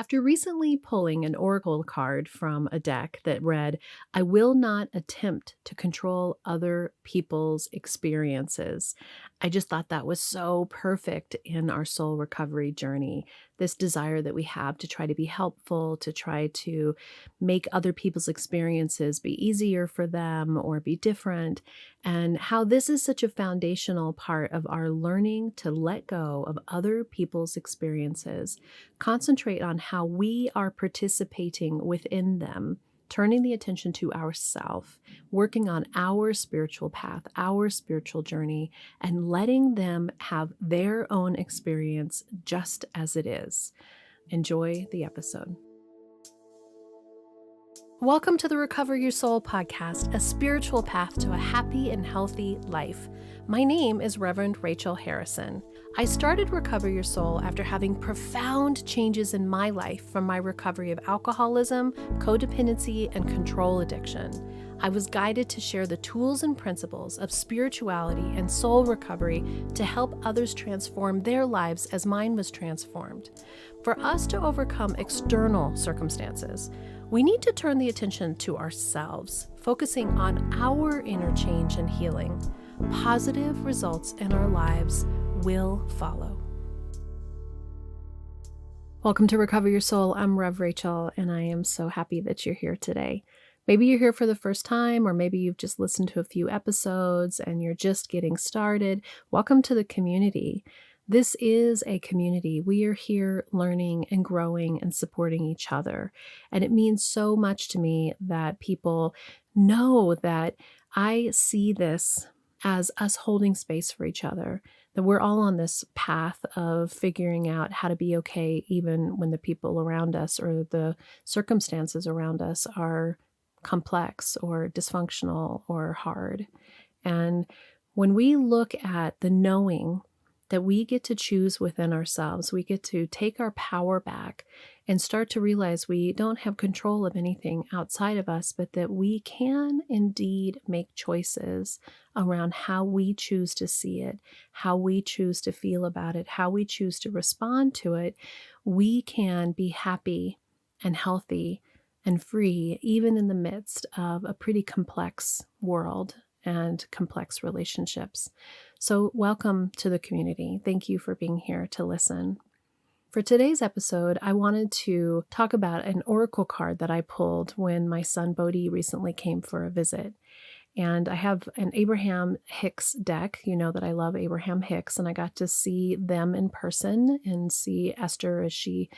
After recently pulling an oracle card from a deck that read, "I will not attempt to control other people's experiences," I just thought that was so perfect in our soul recovery journey. This desire that we have to try to be helpful, to try to make other people's experiences be easier for them or be different, and how this is such a foundational part of our learning to let go of other people's experiences, concentrate on how we are participating within them, turning the attention to ourself, working on our spiritual path, our spiritual journey, and letting them have their own experience just as it is. Enjoy the episode. Welcome to the Recover Your Soul podcast, a spiritual path to a happy and healthy life. My name is Reverend Rachel Harrison. I started Recover Your Soul after having profound changes in my life from my recovery of alcoholism, codependency, and control addiction. I was guided to share the tools and principles of spirituality and soul recovery to help others transform their lives as mine was transformed. For us to overcome external circumstances, we need to turn the attention to ourselves, focusing on our inner change and healing. Positive results in our lives will follow. Welcome to Recover Your Soul. I'm Rev Rachel, and I am so happy that you're here today. Maybe you're here for the first time, or maybe you've just listened to a few episodes and you're just getting started. Welcome to the community. This is a community. We are here learning and growing and supporting each other. And it means so much to me that people know that I see this as us holding space for each other, that we're all on this path of figuring out how to be okay, even when the people around us or the circumstances around us are complex or dysfunctional or hard. And when we look at the knowing that we get to choose within ourselves, we get to take our power back and start to realize we don't have control of anything outside of us, but that we can indeed make choices around how we choose to see it, how we choose to feel about it, how we choose to respond to it. We can be happy and healthy and free, even in the midst of a pretty complex world and complex relationships. So welcome to the community. Thank you for being here to listen. For today's episode, I wanted to talk about an oracle card that I pulled when my son Bodhi recently came for a visit. And I have an Abraham Hicks deck. You know that I love Abraham Hicks, and I got to see them in person and see Esther as she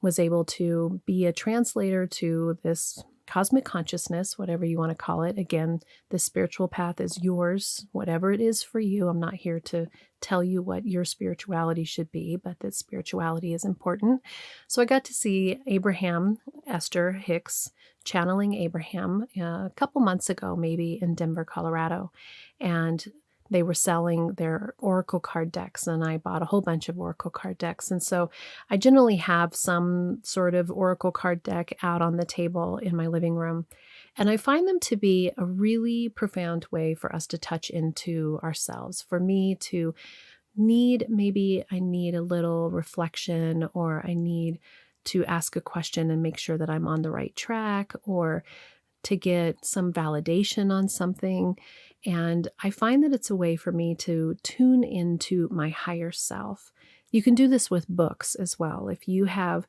was able to be a translator to this cosmic consciousness, whatever you want to call it. Again, the spiritual path is yours, whatever it is for you. I'm not here to tell you what your spirituality should be, but that spirituality is important. So I got to see Abraham, Esther Hicks, channeling Abraham a couple months ago, maybe in Denver, Colorado. And they were selling their oracle card decks, and I bought a whole bunch of oracle card decks. And so I generally have some sort of oracle card deck out on the table in my living room. And I find them to be a really profound way for us to touch into ourselves. For me to maybe I need a little reflection, or I need to ask a question and make sure that I'm on the right track, or to get some validation on something. And I find that it's a way for me to tune into my higher self. You can do this with books as well. If you have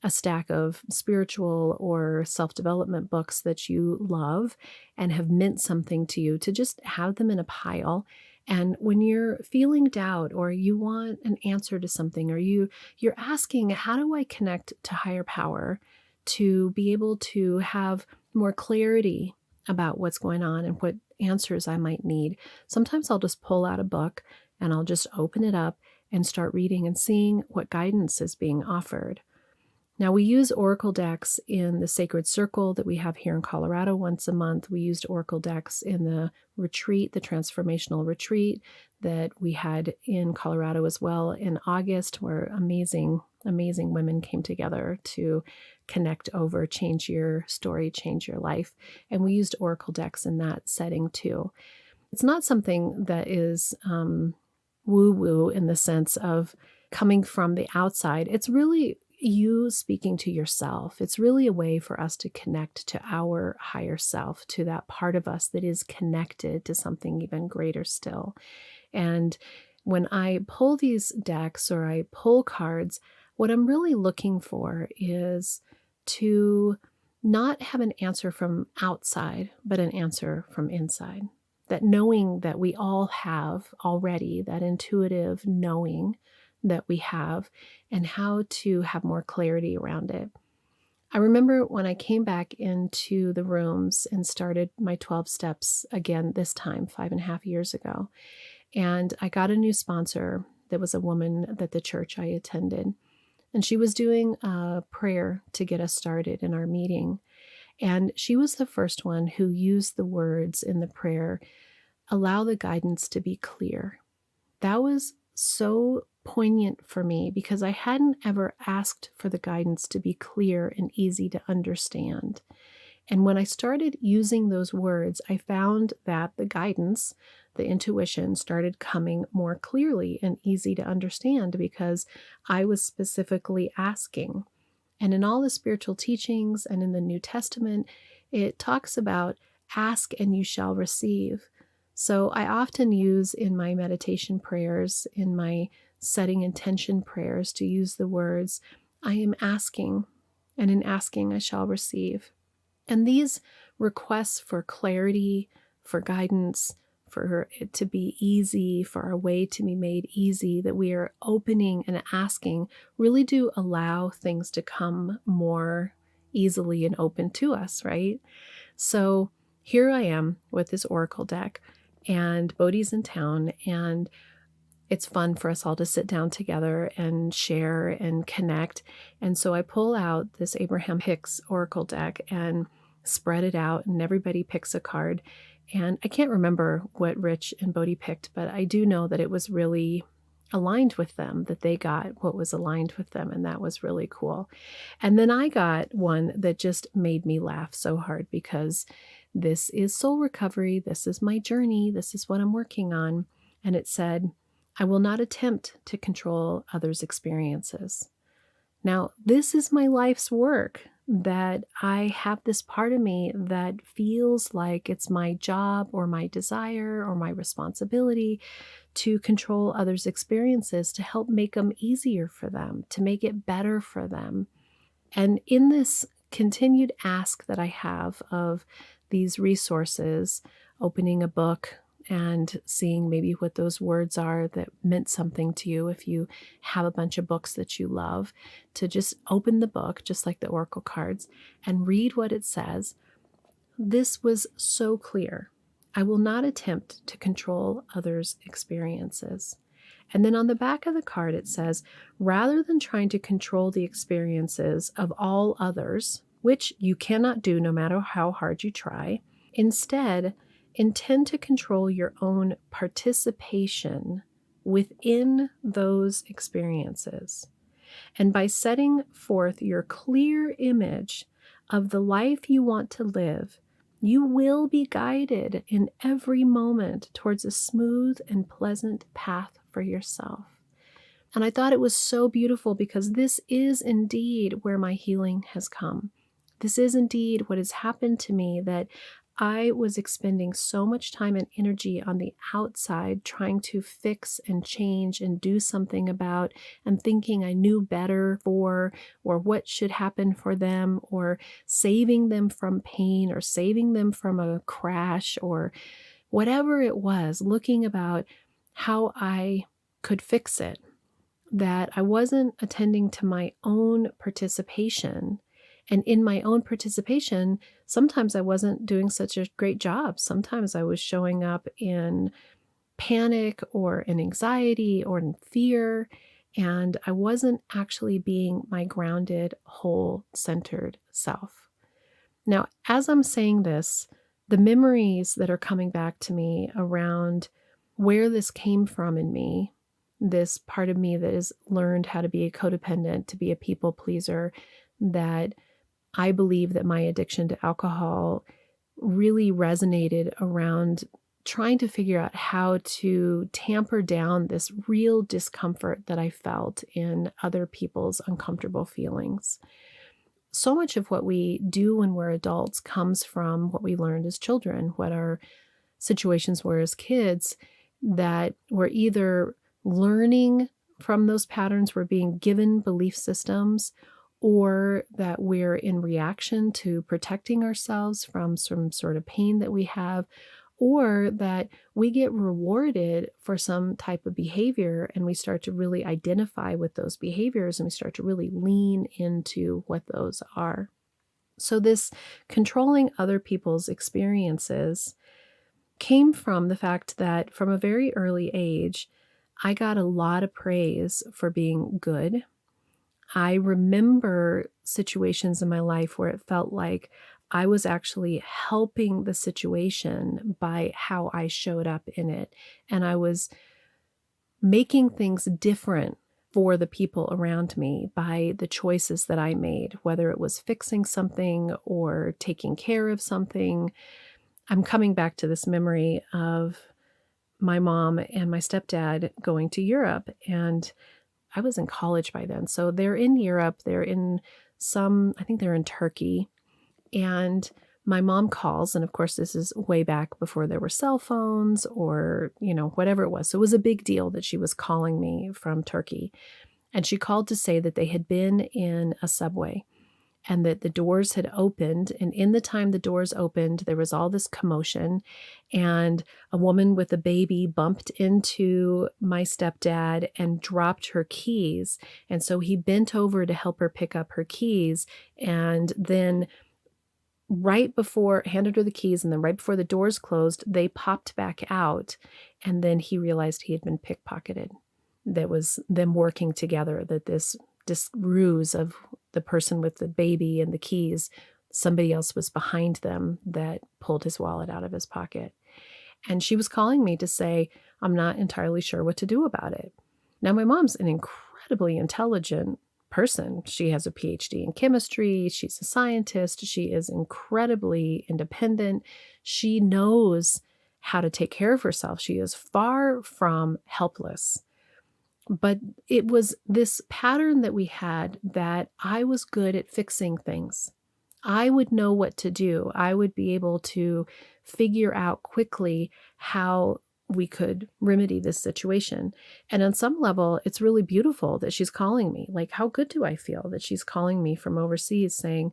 a stack of spiritual or self-development books that you love and have meant something to you, to just have them in a pile. And when you're feeling doubt, or you want an answer to something, or you're asking, how do I connect to higher power to be able to have more clarity about what's going on and what answers I might need. Sometimes I'll just pull out a book and I'll just open it up and start reading and seeing what guidance is being offered. Now, we use oracle decks in the sacred circle that we have here in Colorado once a month. We used oracle decks in the retreat, the transformational retreat that we had in Colorado as well in August, where amazing women came together to connect over change your story, change your life. And we used oracle decks in that setting too. It's not something that is woo-woo in the sense of coming from the outside. It's really you speaking to yourself. It's really a way for us to connect to our higher self, to that part of us that is connected to something even greater still. And when I pull these decks or I pull cards, what I'm really looking for is to not have an answer from outside, but an answer from inside. That knowing that we all have already, that intuitive knowing that we have, and how to have more clarity around it. I remember when I came back into the rooms and started my 12 steps again, this time, 5.5 years ago. And I got a new sponsor that was a woman that the church I attended. And she was doing a prayer to get us started in our meeting. And she was the first one who used the words in the prayer, allow the guidance to be clear. That was so poignant for me because I hadn't ever asked for the guidance to be clear and easy to understand. And when I started using those words, I found that the guidance, the intuition, started coming more clearly and easy to understand because I was specifically asking. And in all the spiritual teachings and in the New Testament, it talks about ask and you shall receive. So I often use in my meditation prayers, in my setting intention prayers, to use the words, I am asking, and in asking I shall receive. And these requests for clarity, for guidance, for it to be easy, for our way to be made easy, that we are opening and asking, really do allow things to come more easily and open to us, right? So here I am with this oracle deck, and Bodhi's in town, and it's fun for us all to sit down together and share and connect. And so I pull out this Abraham Hicks oracle deck and spread it out, and everybody picks a card. And I can't remember what Rich and Bodhi picked, but I do know that it was really aligned with them, that they got what was aligned with them, and that was really cool. And then I got one that just made me laugh so hard because this is soul recovery, this is my journey, this is what I'm working on. And it said, I will not attempt to control others' experiences. Now, this is my life's work, that I have this part of me that feels like it's my job or my desire or my responsibility to control others' experiences, to help make them easier for them, to make it better for them. And in this continued ask that I have of these resources, opening a book and seeing maybe what those words are that meant something to you, if you have a bunch of books that you love, to just open the book, just like the oracle cards, and read what it says. This was so clear. I will not attempt to control others' experiences. And then on the back of the card, it says, rather than trying to control the experiences of all others, which you cannot do no matter how hard you try, instead, intend to control your own participation within those experiences. And by setting forth your clear image of the life you want to live, you will be guided in every moment towards a smooth and pleasant path for yourself. And I thought it was so beautiful because this is indeed where my healing has come. This is indeed what has happened to me, that I was expending so much time and energy on the outside trying to fix and change and do something about, and thinking I knew better for, or what should happen for them, or saving them from pain, or saving them from a crash, or whatever it was, looking about how I could fix it, that I wasn't attending to my own participation. And in my own participation, sometimes I wasn't doing such a great job. Sometimes I was showing up in panic or in anxiety or in fear, and I wasn't actually being my grounded, whole, centered self. Now, as I'm saying this, the memories that are coming back to me around where this came from in me, this part of me that has learned how to be a codependent, to be a people pleaser, that I believe that my addiction to alcohol really resonated around trying to figure out how to tamper down this real discomfort that I felt in other people's uncomfortable feelings. So much of what we do when we're adults comes from what we learned as children, what our situations were as kids, that we're either learning from those patterns, we're being given belief systems, or that we're in reaction to protecting ourselves from some sort of pain that we have, or that we get rewarded for some type of behavior and we start to really identify with those behaviors and we start to really lean into what those are. So, this controlling other people's experiences came from the fact that from a very early age, I got a lot of praise for being good. I remember situations in my life where it felt like I was actually helping the situation by how I showed up in it. And I was making things different for the people around me by the choices that I made, whether it was fixing something or taking care of something. I'm coming back to this memory of my mom and my stepdad going to Europe, and I was in college by then. So they're in Europe, they're in I think they're in Turkey. And my mom calls, and of course, this is way back before there were cell phones or, whatever it was. So it was a big deal that she was calling me from Turkey. And she called to say that they had been in a subway and that the doors had opened. And in the time the doors opened, there was all this commotion. And a woman with a baby bumped into my stepdad and dropped her keys. And so he bent over to help her pick up her keys. And then handed her the keys, and then right before the doors closed, they popped back out. And then he realized he had been pickpocketed. That was them working together, that this ruse of the person with the baby and the keys, somebody else was behind them that pulled his wallet out of his pocket. And she was calling me to say, I'm not entirely sure what to do about it. Now, my mom's an incredibly intelligent person. She has a PhD in chemistry. She's a scientist. She is incredibly independent. She knows how to take care of herself. She is far from helpless. But it was this pattern that we had that I was good at fixing things. I would know what to do. I would be able to figure out quickly how we could remedy this situation. And on some level, it's really beautiful that she's calling me. Like, how good do I feel that she's calling me from overseas saying,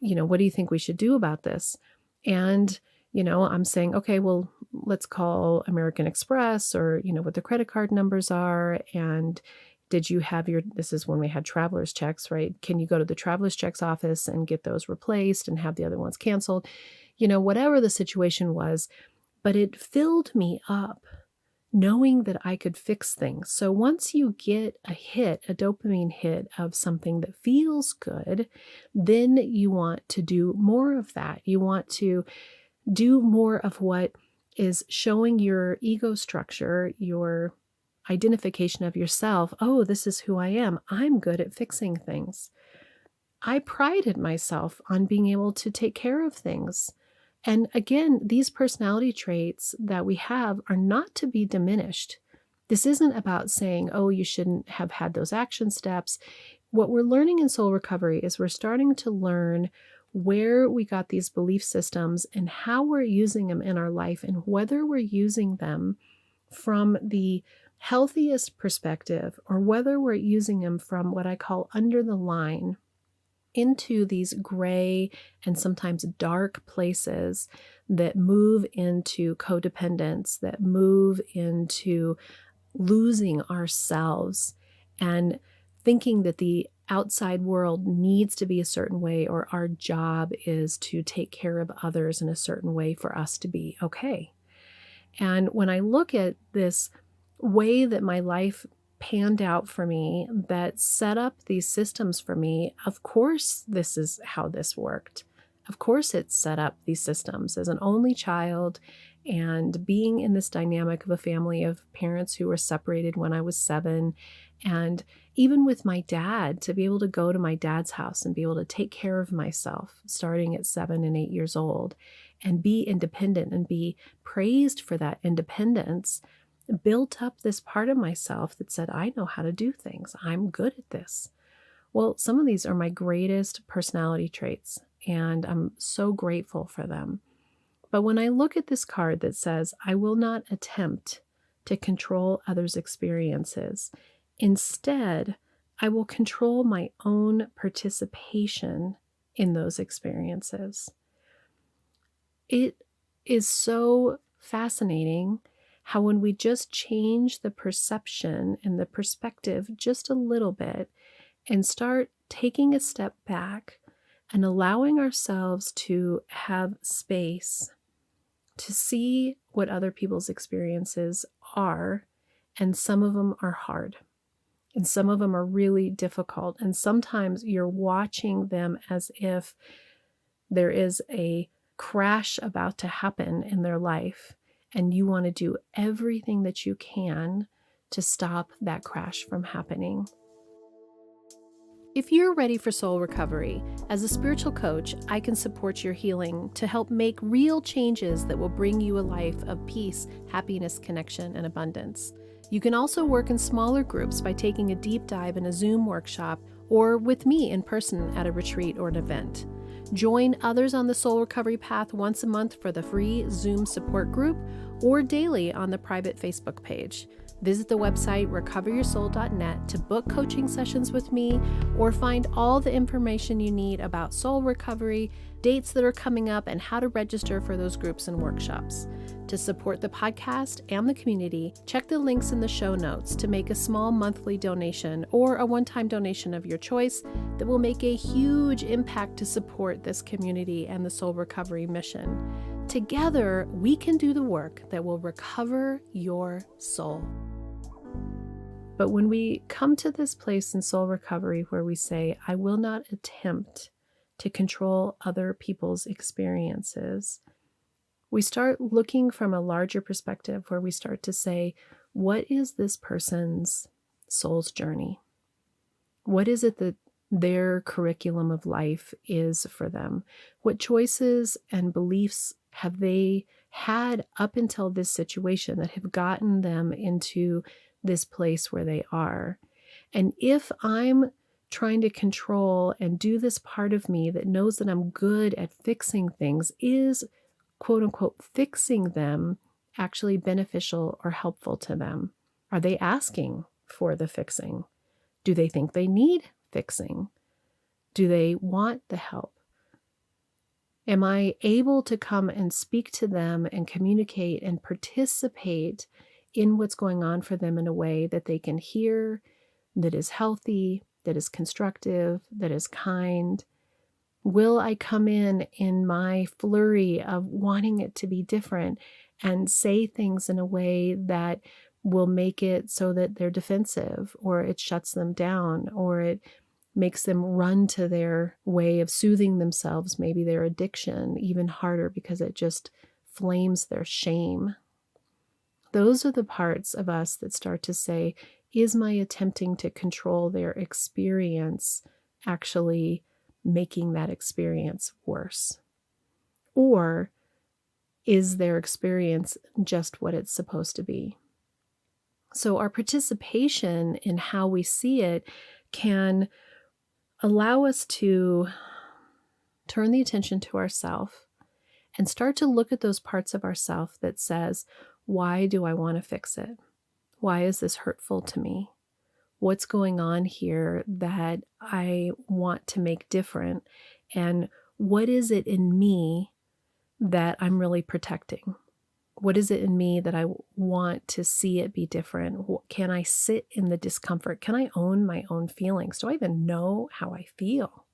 what do you think we should do about this? And, I'm saying, okay, well, let's call American Express or, what the credit card numbers are. And did you have this is when we had traveler's checks, right? Can you go to the traveler's checks office and get those replaced and have the other ones canceled? Whatever the situation was, but it filled me up knowing that I could fix things. So once you get a dopamine hit of something that feels good, then you want to do more of that. You want to do more of what is showing your ego structure, your identification of yourself. Oh, this is who I am. I'm good at fixing things. I prided myself on being able to take care of things. And again, these personality traits that we have are not to be diminished. This isn't about saying, oh, you shouldn't have had those action steps. What we're learning in soul recovery is we're starting to learn where we got these belief systems and how we're using them in our life and whether we're using them from the healthiest perspective or whether we're using them from what I call under the line into these gray and sometimes dark places that move into codependence, that move into losing ourselves and thinking that the outside world needs to be a certain way or our job is to take care of others in a certain way for us to be okay. And when I look at this way that my life panned out for me that set up these systems for me, of course, this is how this worked. Of course, it set up these systems as an only child and being in this dynamic of a family of parents who were separated when I was 7 and Even with my dad, to be able to go to my dad's house and be able to take care of myself starting at 7 and 8 years old and be independent and be praised for that independence built up this part of myself that said, I know how to do things. I'm good at this. Well, some of these are my greatest personality traits, and I'm so grateful for them. But when I look at this card that says, I will not attempt to control others' experiences, instead, I will control my own participation in those experiences. It is so fascinating how when we just change the perception and the perspective just a little bit and start taking a step back and allowing ourselves to have space to see what other people's experiences are, and some of them are hard, and some of them are really difficult, and sometimes you're watching them as if there is a crash about to happen in their life, and you want to do everything that you can to stop that crash from happening. If you're ready for soul recovery, as a spiritual coach, I can support your healing to help make real changes that will bring you a life of peace, happiness, connection, and abundance. You can also work in smaller groups by taking a deep dive in a Zoom workshop or with me in person at a retreat or an event. Join others on the soul recovery path once a month for the free Zoom support group or daily on the private Facebook page. Visit the website recoveryoursoul.net to book coaching sessions with me or find all the information you need about soul recovery, dates that are coming up, and how to register for those groups and workshops. To support the podcast and the community, check the links in the show notes to make a small monthly donation or a one-time donation of your choice that will make a huge impact to support this community and the soul recovery mission. Together, we can do the work that will recover your soul. But when we come to this place in soul recovery where we say, I will not attempt to control other people's experiences, we start looking from a larger perspective where we start to say, what is this person's soul's journey? What is it that their curriculum of life is for them? What choices and beliefs have they had up until this situation that have gotten them into this place where they are? And if I'm trying to control and do this part of me that knows that I'm good at fixing things, is quote unquote fixing them actually beneficial or helpful to them? Are they asking for the fixing? Do they think they need fixing? Do they want the help? Am I able to come and speak to them and communicate and participate in what's going on for them in a way that they can hear, that is healthy, that is constructive, that is kind? Will I come in my flurry of wanting it to be different and say things in a way that will make it so that they're defensive, or it shuts them down, or it makes them run to their way of soothing themselves, maybe their addiction, even harder because it just flames their shame? Those are the parts of us that start to say, is my attempting to control their experience actually making that experience worse? Or is their experience just what it's supposed to be? So our participation in how we see it can allow us to turn the attention to ourself and start to look at those parts of ourself that says, why do I want to fix it? Why is this hurtful to me? What's going on here that I want to make different? And what is it in me that I'm really protecting? What is it in me that I want to see it be different? Can I sit in the discomfort? Can I own my own feelings? Do I even know how I feel?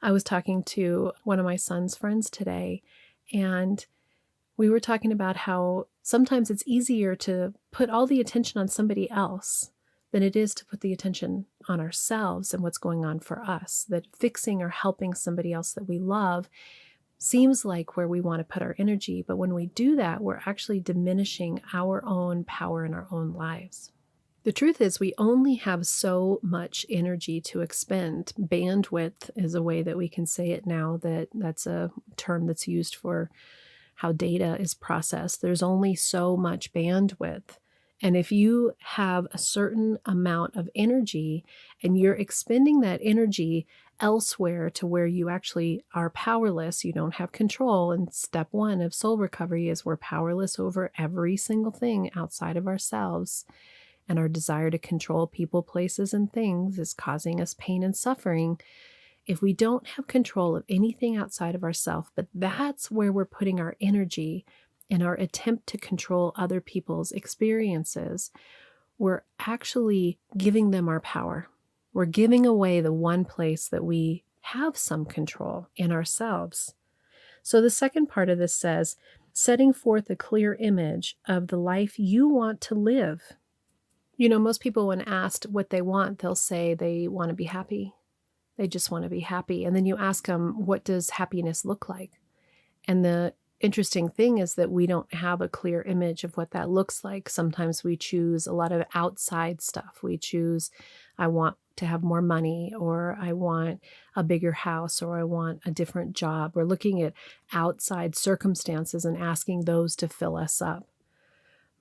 I was talking to one of my son's friends today, and we were talking about how sometimes it's easier to put all the attention on somebody else than it is to put the attention on ourselves and what's going on for us. That fixing or helping somebody else that we love seems like where we want to put our energy, but when we do that, we're actually diminishing our own power in our own lives. The truth is, we only have so much energy to expend. Bandwidth is a way that we can say it now, that's a term that's used for how data is processed. There's only so much bandwidth. And if you have a certain amount of energy and you're expending that energy elsewhere to where you actually are powerless, you don't have control. And step one of soul recovery is we're powerless over every single thing outside of ourselves. And our desire to control people, places, and things is causing us pain and suffering. If we don't have control of anything outside of ourselves, but that's where we're putting our energy in our attempt to control other people's experiences, we're actually giving them our power. We're giving away the one place that we have some control in ourselves. So the second part of this says, setting forth a clear image of the life you want to live. You know, most people, when asked what they want, they'll say they want to be happy. They just want to be happy. And then you ask them, what does happiness look like? And the interesting thing is that we don't have a clear image of what that looks like. Sometimes we choose a lot of outside stuff. We choose, I want to have more money, or I want a bigger house, or I want a different job. We're looking at outside circumstances and asking those to fill us up.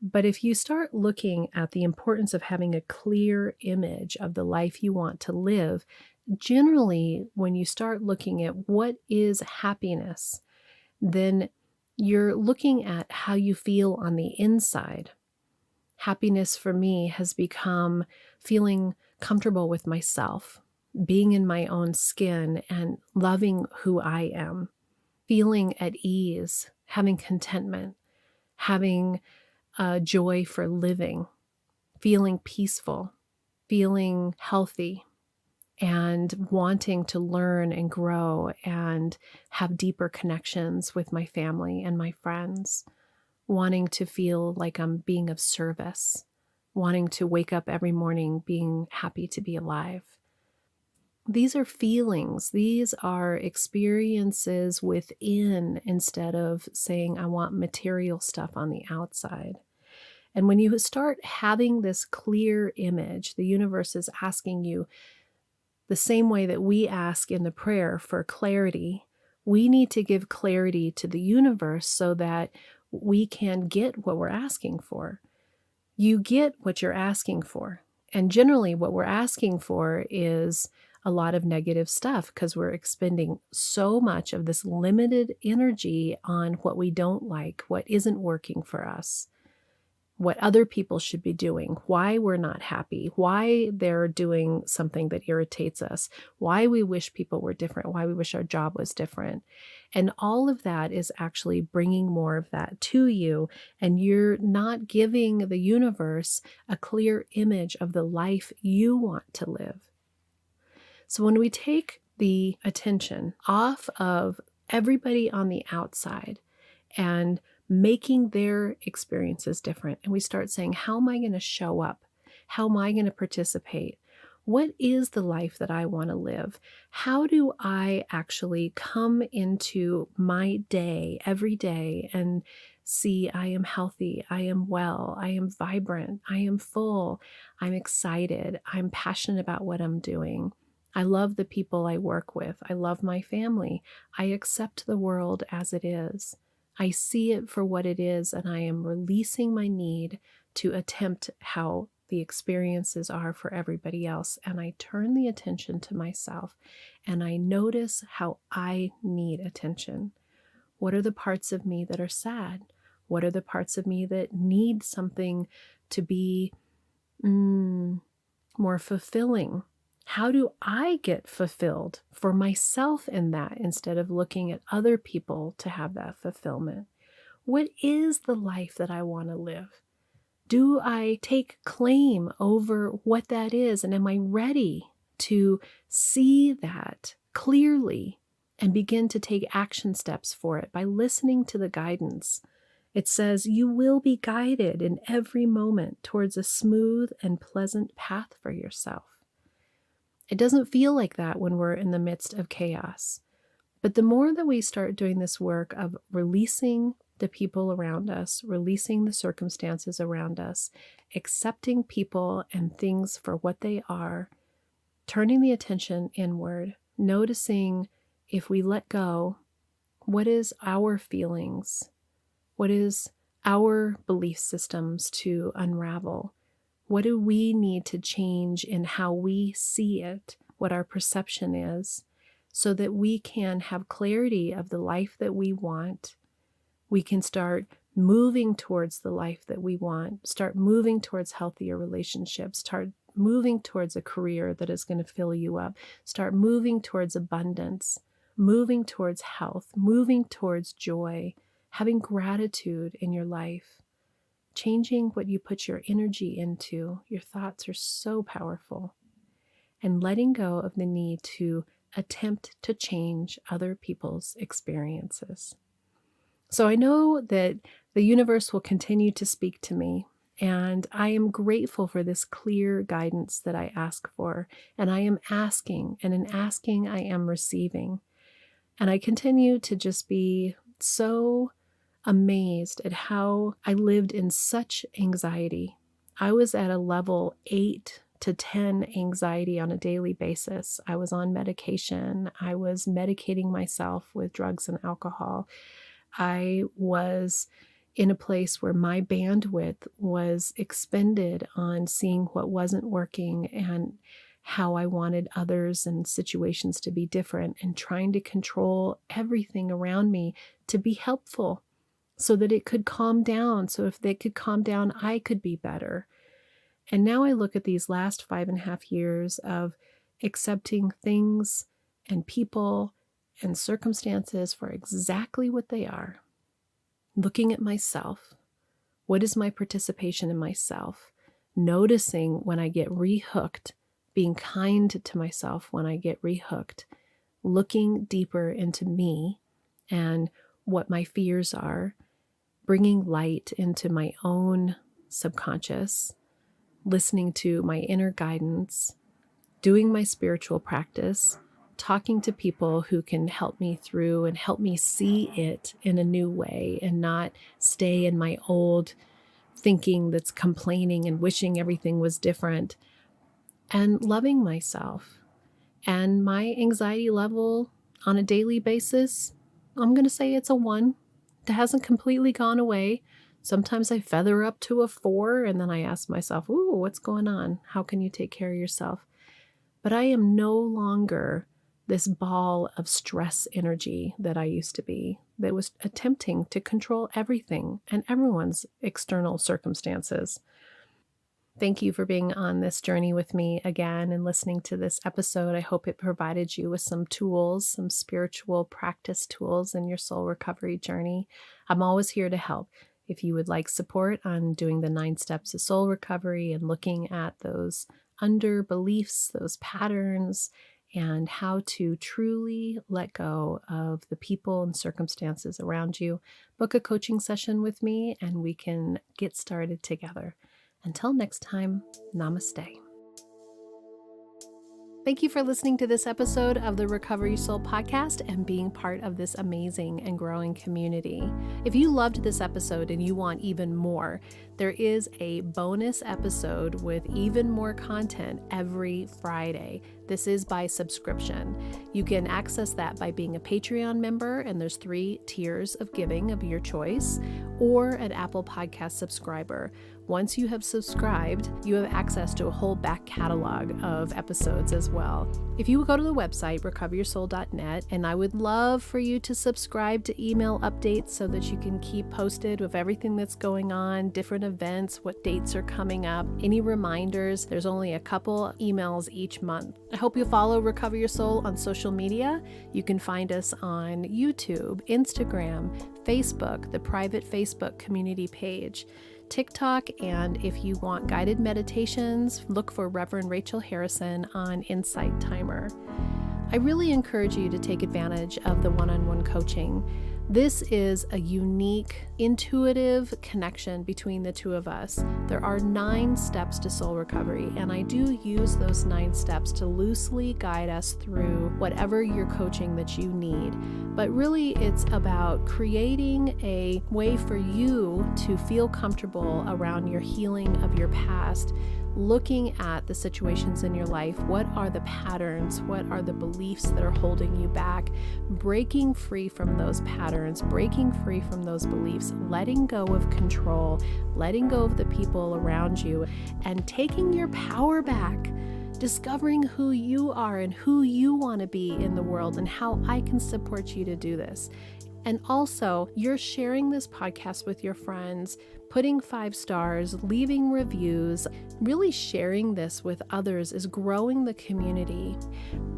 But if you start looking at the importance of having a clear image of the life you want to live, generally, when you start looking at what is happiness, then you're looking at how you feel on the inside. Happiness for me has become feeling comfortable with myself, being in my own skin and loving who I am, feeling at ease, having contentment, having joy for living, feeling peaceful, feeling healthy, and wanting to learn and grow and have deeper connections with my family and my friends, wanting to feel like I'm being of service, wanting to wake up every morning being happy to be alive. These are feelings. These are experiences within, instead of saying, I want material stuff on the outside. And when you start having this clear image, the universe is asking you, the same way that we ask in the prayer for clarity, we need to give clarity to the universe so that we can get what we're asking for. You get what you're asking for. And generally, what we're asking for is a lot of negative stuff because we're expending so much of this limited energy on what we don't like, what isn't working for us, what other people should be doing, why we're not happy, why they're doing something that irritates us, why we wish people were different, why we wish our job was different. And all of that is actually bringing more of that to you, and you're not giving the universe a clear image of the life you want to live. So when we take the attention off of everybody on the outside and making their experiences different, and we start saying, how am I going to show up? How am I going to participate? What is the life that I want to live? How do I actually come into my day every day and see I am healthy, I am well, I am vibrant, I am full, I'm excited, I'm passionate about what I'm doing. I love the people I work with. I love my family. I accept the world as it is. I see it for what it is, and I am releasing my need to attempt how the experiences are for everybody else. And I turn the attention to myself, and I notice how I need attention. What are the parts of me that are sad? What are the parts of me that need something to be more fulfilling? How do I get fulfilled for myself in that, instead of looking at other people to have that fulfillment? What is the life that I want to live? Do I take claim over what that is? And am I ready to see that clearly and begin to take action steps for it by listening to the guidance? It says, you will be guided in every moment towards a smooth and pleasant path for yourself. It doesn't feel like that when we're in the midst of chaos. But the more that we start doing this work of releasing the people around us, releasing the circumstances around us, accepting people and things for what they are, turning the attention inward, noticing if we let go, what is our feelings? What is our belief systems to unravel? What do we need to change in how we see it, what our perception is, so that we can have clarity of the life that we want? We can start moving towards the life that we want, start moving towards healthier relationships, start moving towards a career that is going to fill you up, start moving towards abundance, moving towards health, moving towards joy, having gratitude in your life, changing what you put your energy into. Your thoughts are so powerful. And letting go of the need to attempt to change other people's experiences. So I know that the universe will continue to speak to me, and I am grateful for this clear guidance that I ask for, and I am asking, and in asking, I am receiving. And I continue to just be so amazed at how I lived in such anxiety. I was at a level 8 to 10 anxiety on a daily basis. I was on medication. I was medicating myself with drugs and alcohol. I was in a place where my bandwidth was expended on seeing what wasn't working and how I wanted others and situations to be different, and trying to control everything around me to be helpful so that it could calm down. So if they could calm down, I could be better. And now I look at these last 5.5 years of accepting things and people and circumstances for exactly what they are. Looking at myself. What is my participation in myself? Noticing when I get rehooked, being kind to myself when I get rehooked, looking deeper into me and what my fears are, bringing light into my own subconscious, listening to my inner guidance, doing my spiritual practice, talking to people who can help me through and help me see it in a new way and not stay in my old thinking that's complaining and wishing everything was different, and loving myself. And my anxiety level on a daily basis, I'm going to say it's a 1. It hasn't completely gone away. Sometimes I feather up to a 4, and then I ask myself, ooh, what's going on? How can you take care of yourself? But I am no longer this ball of stress energy that I used to be, that was attempting to control everything and everyone's external circumstances. Thank you for being on this journey with me again and listening to this episode. I hope it provided you with some tools, some spiritual practice tools in your soul recovery journey. I'm always here to help. If you would like support on doing the 9 steps of soul recovery and looking at those under beliefs, those patterns, and how to truly let go of the people and circumstances around you, book a coaching session with me and we can get started together. Until next time, namaste. Thank you for listening to this episode of the Recovery Soul podcast and being part of this amazing and growing community. If you loved this episode and you want even more, there is a bonus episode with even more content every Friday. This is by subscription. You can access that by being a Patreon member, and there's 3 tiers of giving of your choice, or an Apple Podcast subscriber. Once you have subscribed, you have access to a whole back catalog of episodes as well. If you would go to the website, recoveryoursoul.net, and I would love for you to subscribe to email updates so that you can keep posted with everything that's going on, different events, what dates are coming up, any reminders. There's only a couple emails each month. I hope you follow Recover Your Soul on social media. You can find us on YouTube, Instagram, Facebook, the private Facebook community page, TikTok, and if you want guided meditations, look for Reverend Rachel Harrison on Insight Timer. I really encourage you to take advantage of the one-on-one coaching. This is a unique, intuitive connection between the two of us. There are 9 steps to soul recovery, and I do use those 9 steps to loosely guide us through whatever your coaching that you need. But really, it's about creating a way for you to feel comfortable around your healing of your past, looking at the situations in your life. What are the patterns? What are the beliefs that are holding you back? Breaking free from those patterns, breaking free from those beliefs, letting go of control, letting go of the people around you, and taking your power back. Discovering who you are and who you want to be in the world and how I can support you to do this. And also, you're sharing this podcast with your friends, putting 5 stars, leaving reviews, really sharing this with others is growing the community.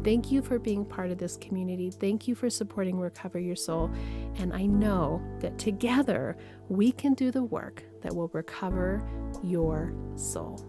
Thank you for being part of this community. Thank you for supporting Recover Your Soul. And I know that together we can do the work that will recover your soul.